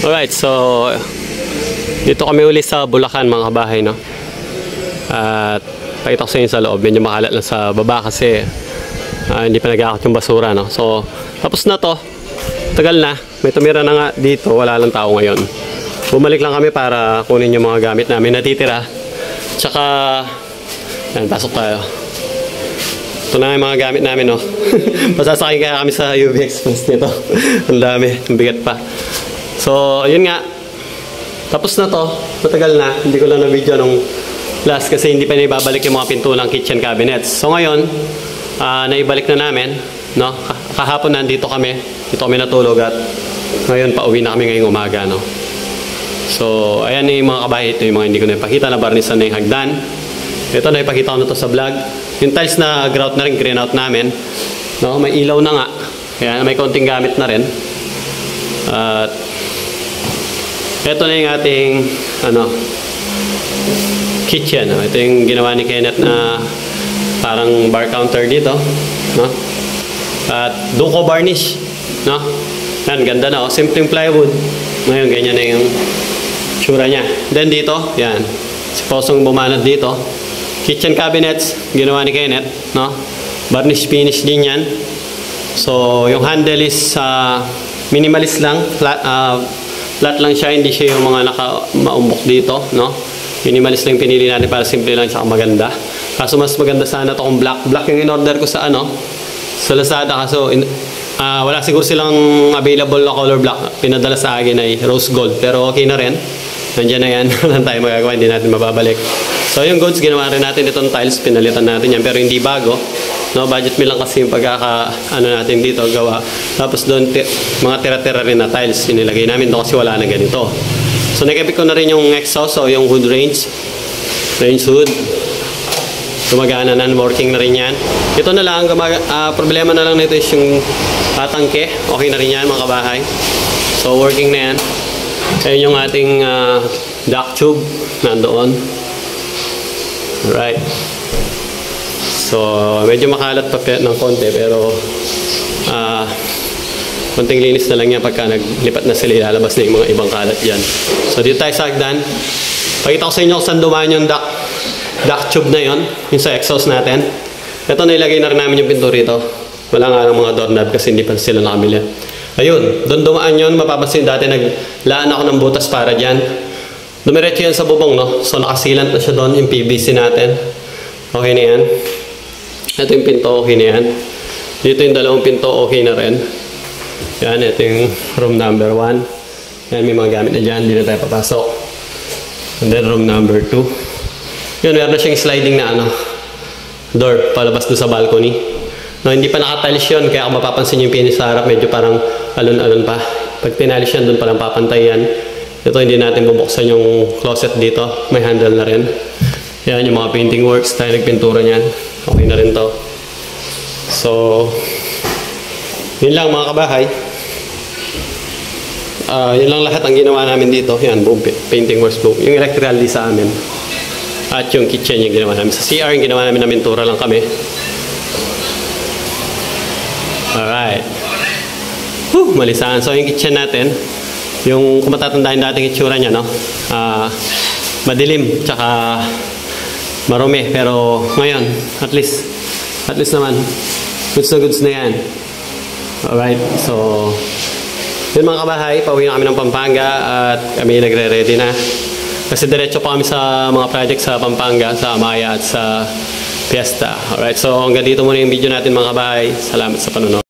Alright, so dito kami uli sa Bulacan mga kabahay, no? At pakita ko sa inyo sa loob, medyo makalat lang sa baba kasi hindi pa nag-aakot yung basura, no? So tapos na to, tagal na, may tumira na nga dito, wala lang tao ngayon. Bumalik lang kami para kunin yung mga gamit namin natitira. Tsaka yan, pasok tayo. Ito na yung mga gamit namin, no? Pasasakay kaya kami sa UV Express nito. Ang dami, ang bigat pa. So, yun nga. Tapos na to. Matagal na. Hindi ko lang na-video nung last kasi hindi pa naibabalik yung mga pintulang kitchen cabinets. So, ngayon, naibalik na namin, no? Kahapon nandito kami. Dito kami natulog at ngayon pauwi na kami ngayong umaga, no? So, ayan yung mga kabahay. Ito yung mga hindi ko naipakita. Nabarnisan na yung hagdan. Ito na ipakita ko na to sa vlog. Yung tiles na grout na rin, green out namin. No? May ilaw na nga. Kaya may konting gamit na rin. At ito na yung ating kitchen. Ito yung ginawa ni Kenneth na parang bar counter dito. No? At duko varnish. No? Yan, ganda na. Simpleng plywood. Ngayon, ganyan na yung tsura niya. Then dito, yan. Si Posong bumanat dito. Kitchen cabinets, ginawa ni Kenneth, no? Varnish finish din yan. So, yung handle is minimalist lang, flat lang siya, hindi siya yung mga maumbok dito, no? Minimalist lang pinili natin para simple lang siya maganda. Kaso mas maganda sana to kung black. Black yung in-order ko sa sa Lazada, kaso wala siguro silang available na color black. Pinadala sa akin ay rose gold, pero okay na rin. Nandiyan na yan, wala tayo magagawa, hindi natin mababalik. So yung goods, ginawa rin natin itong tiles, pinalitan natin yan, pero hindi bago. No, budget me lang kasi yung natin dito, gawa. Tapos doon, mga tira-tira rin na tiles, inilagay namin doon kasi wala na ganito. So nakipit ko na rin yung exhaust, so yung hood range hood. Gumagana na, working na rin yan. Ito na lang, problema na lang nito is yung tangke, okay na rin yan mga kabahay. So working na yan. Ayun yung ating duct tube nandoon. Alright. So, medyo makalat pa ng konti pero konting linis na lang yan pagka naglipat na sila, ilalabas na yung mga ibang kalat dyan. So, dito tayo sa hagdan. Pakita ko sa inyo kung saan dumaan yung duct tube na yon, yung sa exhaust natin. Ito, nailagay na rin namin yung pinto rito. Wala nga ng mga doorknob kasi hindi pa sila nakabili. Ayun, doon dumaan yun. Mapapansin dati naglaan ako ng butas para dyan. Dumiretso yan sa bubong, no? So nakasilant na siya doon, yung PVC natin. Okay na yan. Ito yung pinto, okay na yan. Dito yung dalawang pinto, okay na rin. Yan, ito yung room number 1. Yan, may mga gamit na dyan. Hindi na tayo papasok. And then room number 2. Yun, meron na siyang sliding na door, palabas doon sa balcony. No, hindi pa nakatiles yun, kaya kung mapapansin yung pinis sa harap, medyo parang alon-alon pa. Pag tinalis yan, doon palang papantay yan. Ito, hindi natin bubuksan yung closet dito. May handle na rin. Yan, yung mga painting works, tayo nagpintura niyan. Okay na rin to. So, yun lang mga kabahay. Yun lang lahat ang ginawa namin dito. Yan, boom, painting works, boom. Yung electrical di sa amin. At yung kitchen yung ginawa namin. Sa CR, yung ginawa namin na pintura lang kami. Alright. Malisahan. So, yung kitchen natin, yung kung matatandaan dating itsura niya, no? Madilim, tsaka marumi. Pero ngayon, at least naman, goods na yan. Alright. So, yun mga kabahay, pauwi na kami ng Pampanga at kami nagre-ready na. Kasi diretso pa kami sa mga project sa Pampanga, sa Amaya at sa Fiesta. Alright. So, hanggang dito muna yung video natin mga kabahay. Salamat sa panonood.